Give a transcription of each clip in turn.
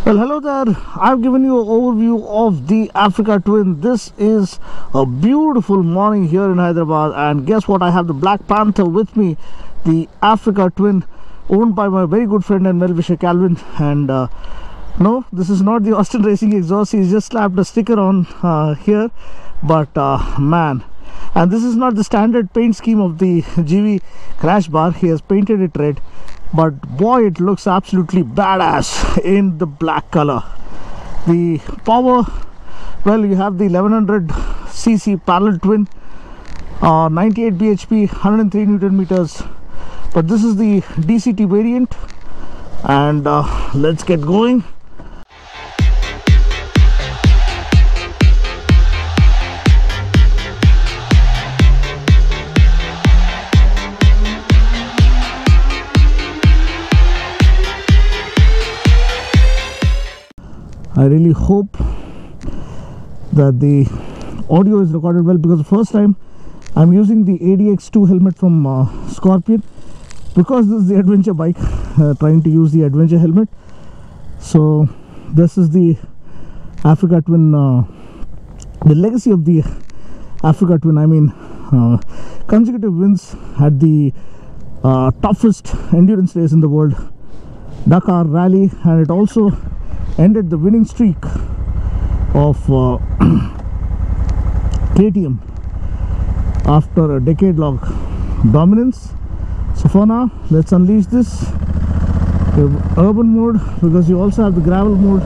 Well, hello there. I've given you an overview of the Africa Twin. This is a beautiful morning here in Hyderabad, and guess what? I have the Black Panther with me, the Africa Twin, owned by my very good friend and well-wisher Calvin. And no, this is not the Austin Racing exhaust. He's just slapped a sticker on here, but man. And this is not the standard paint scheme of the GV crash bar. He has painted it red, but boy, it looks absolutely badass in the black color. The power, well, you have the 1100cc parallel twin, 98 bhp, 103 newton meters, but this is the DCT variant. And let's get going. I really hope that the audio is recorded well, because the first time I'm using the ADX2 helmet from Scorpion, because this is the adventure bike, trying to use the adventure helmet. So this is the Africa Twin, the legacy of the Africa Twin. I mean, consecutive wins at the toughest endurance race in the world, Dakar Rally, and it also ended the winning streak of KTM after a decade-long dominance. So for now, let's unleash this. You have urban mode, because you also have the gravel mode.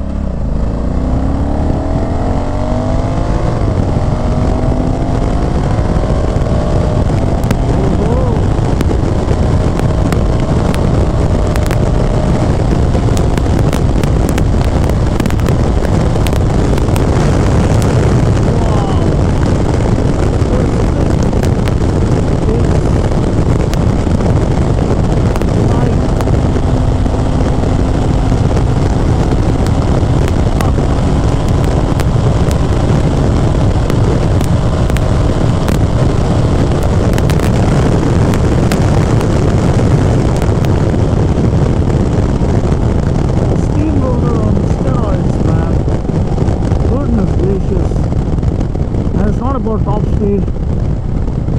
About top speed,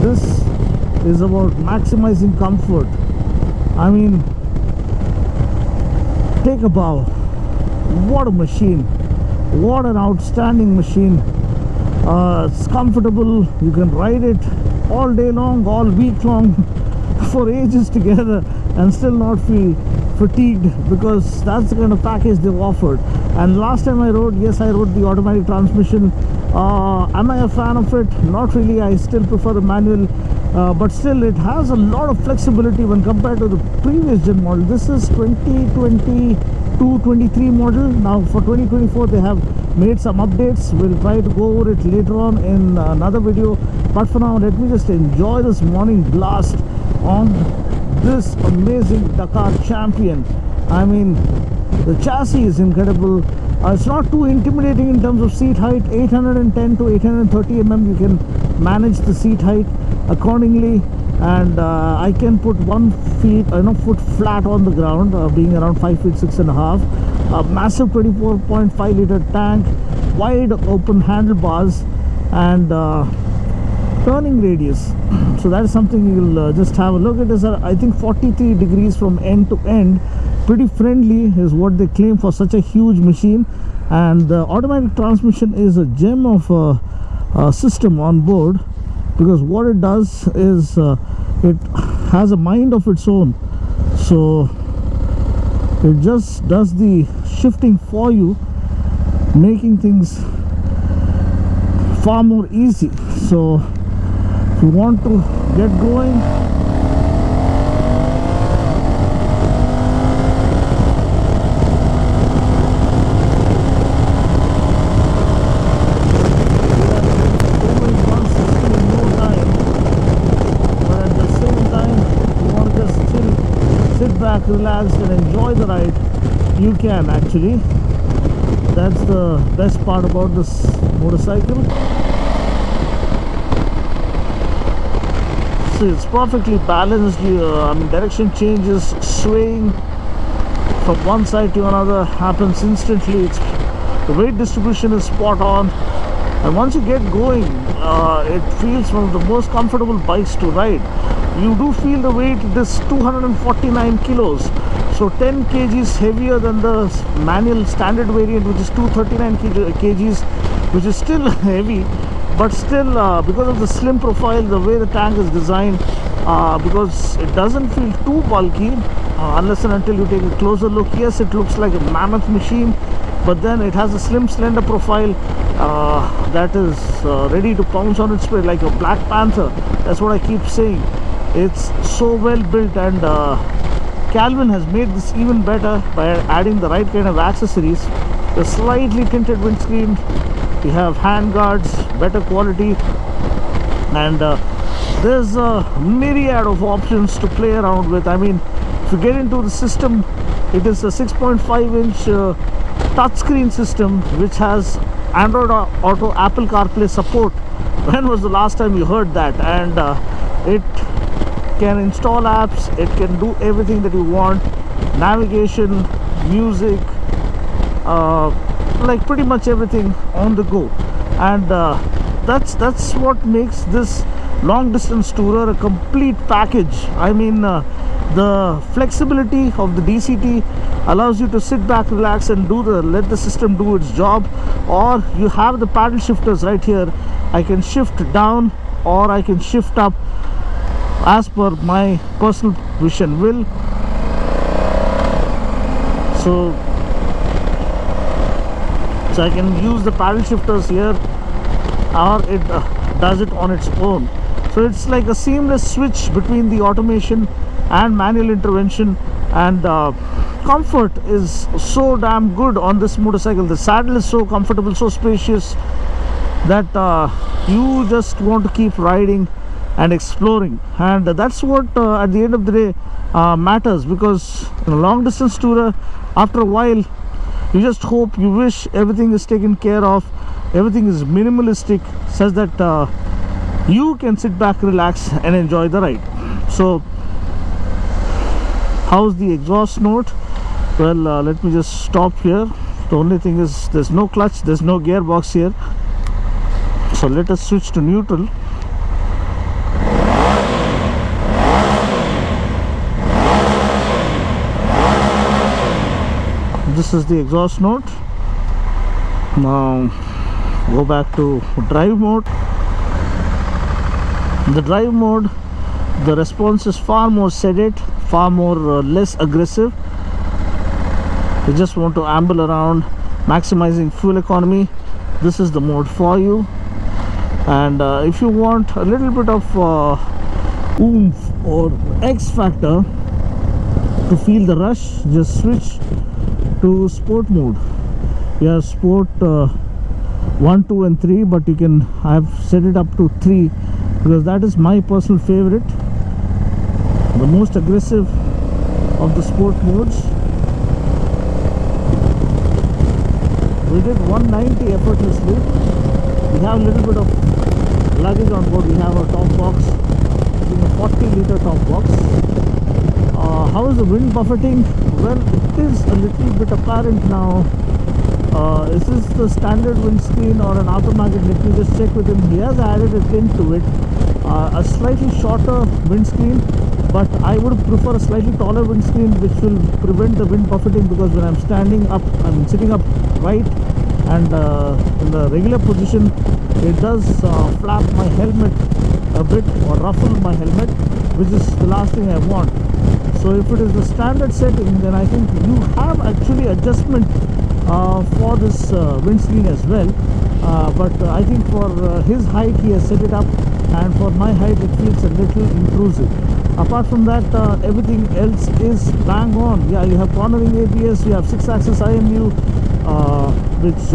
this is about maximizing comfort. I mean, take a bow. What a machine, what an outstanding machine. It's comfortable. You can ride it all day long, all week long, for ages together, and still not feel fatigued, because that's the kind of package they've offered. And last time I rode, yes, I rode the automatic transmission. Am I a fan of it? Not really. I still prefer the manual, but still it has a lot of flexibility when compared to the previous gen model. This is 2022-23 model. Now for 2024 they have made some updates. We'll try to go over it later on in another video, but for now let me just enjoy this morning blast on this amazing Dakar champion. I mean, the chassis is incredible. It's not too intimidating in terms of seat height. 810 to 830 mm. You can manage the seat height accordingly, and I can put 1 foot flat on the ground, being around 5 feet 6.5. A massive 24.5 liter tank, wide open handlebars, and turning radius. So that is something you'll just have a look at. This I think 43 degrees from end to end. Pretty friendly is what they claim for such a huge machine. And the automatic transmission is a gem of a system on board, because what it does is it has a mind of its own. So it just does the shifting for you, making things far more easy. So if you want to get going, relaxed and enjoy the ride, you can actually. That's the best part about this motorcycle. See, it's perfectly balanced. I mean, direction changes, swaying from one side to another happens instantly. The weight distribution is spot on, and once you get going, it feels one of the most comfortable bikes to ride. You do feel the weight. It is 249 kilos, so 10 kgs heavier than the manual standard variant, which is 239 kgs, which is still heavy. But still, because of the slim profile, the way the tank is designed, because it doesn't feel too bulky, unless and until you take a closer look. Yes, it looks like a mammoth machine, but then it has a slim, slender profile that is ready to pounce on its prey like a Black Panther. That's what I keep saying. It's so well built, and Calvin has made this even better by adding the right kind of accessories. The slightly tinted windscreen, we have hand guards, better quality, and there's a myriad of options to play around with. I mean, if you get into the system, it is a 6.5-inch touchscreen system which has Android Auto, Apple CarPlay support. When was the last time you heard that? And it can install apps, it can do everything that you want, navigation, music, like pretty much everything on the go. And that's what makes this long distance tourer a complete package. I mean, the flexibility of the DCT allows you to sit back, relax, and let the system do its job. Or you have the paddle shifters right here. I can shift down or I can shift up as per my personal wish and will. So I can use the paddle shifters here, or it does it on its own. So it's like a seamless switch between the automation and manual intervention, and comfort is so damn good on this motorcycle. The saddle is so comfortable, so spacious, that you just want to keep riding and exploring. And that's what at the end of the day matters, because in a long distance tourer, after a while, you just hope, you wish everything is taken care of, everything is minimalistic, such that you can sit back, relax, and enjoy the ride. So how's the exhaust note? Well, let me just stop here. The only thing is there's no clutch, there's no gearbox here. So let us switch to neutral. This is the exhaust note. Now go back to drive mode. In the drive mode, the response is far more sedate, far more less aggressive. You just want to amble around, maximizing fuel economy. This is the mode for you. And if you want a little bit of oomph or X factor to feel the rush, just switch to sport mode. You have sport 1, 2 and 3, but you can, I've set it up to 3 because that is my personal favorite, the most aggressive of the sport modes. We did 190 effortlessly. We have a little bit of luggage on board. We have a top box, I think a 40-liter top box. How is the wind buffeting? Well, it is a little bit apparent now. Is this the standard windscreen or an automatic? Let me just check with him. He has added a tint to it, a slightly shorter windscreen, but I would prefer a slightly taller windscreen, which will prevent the wind buffeting, because when I'm standing up, I'm sitting up right, and in the regular position, it does flap my helmet a bit or ruffle my helmet, which is the last thing I want. So if it is the standard setting, then I think you have actually adjustment for this windscreen as well, but I think for his height he has set it up, and for my height it feels a little intrusive. Apart from that, everything else is bang on. Yeah, you have cornering ABS, you have 6-axis IMU, which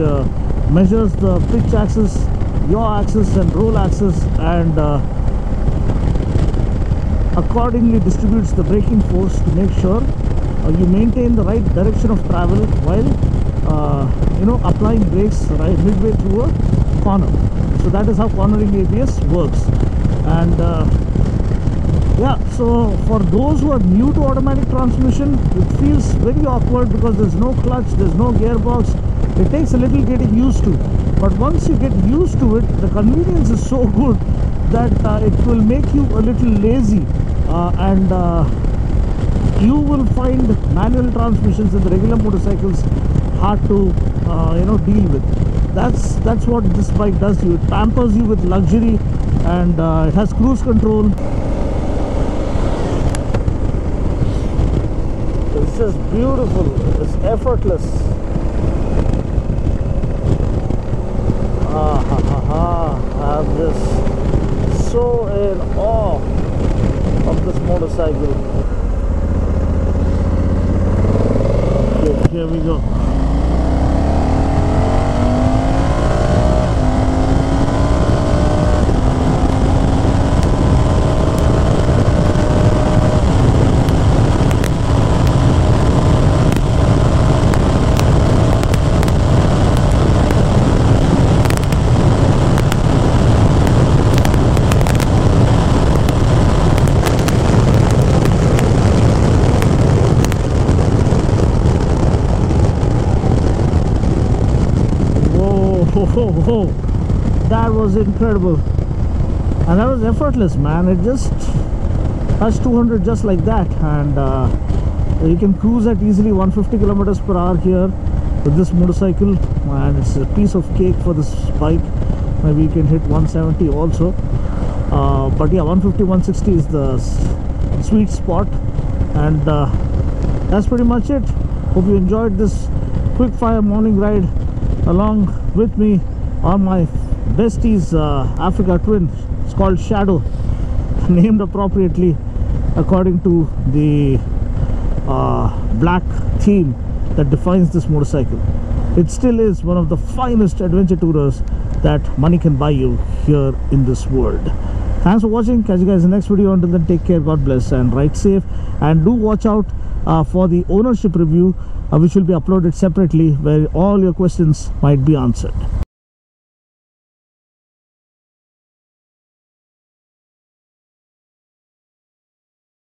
measures the pitch axis, yaw axis and roll axis, and accordingly distributes the braking force to make sure you maintain the right direction of travel while applying brakes right midway through a corner. So that is how cornering ABS works. And Yeah, so for those who are new to automatic transmission, it feels very awkward because there's no clutch, there's no gearbox. It takes a little getting used to, but once you get used to it, the convenience is so good that it will make you a little lazy, and you will find manual transmissions in the regular motorcycles hard to deal with. That's what this bike does to you. It pampers you with luxury, and it has cruise control. It's just beautiful. It's effortless. I'm just so in awe of this motorcycle. Okay, here we go. Oh, that was incredible, and that was effortless, man. It just touched 200 just like that, and you can cruise at easily 150 kilometers per hour here with this motorcycle, and it's a piece of cake for this bike. Maybe you can hit 170 also, but yeah, 150 160 is the sweet spot, and that's pretty much it. Hope you enjoyed this quick fire morning ride along with me on my bestie's Africa twin. It's called Shadow, named appropriately according to the black theme that defines this motorcycle. It still is one of the finest adventure tourers that money can buy you here in this world. Thanks for watching. Catch you guys in the next video. Until then, take care, God bless, and ride safe. And do watch out for the ownership review, which will be uploaded separately, where all your questions might be answered.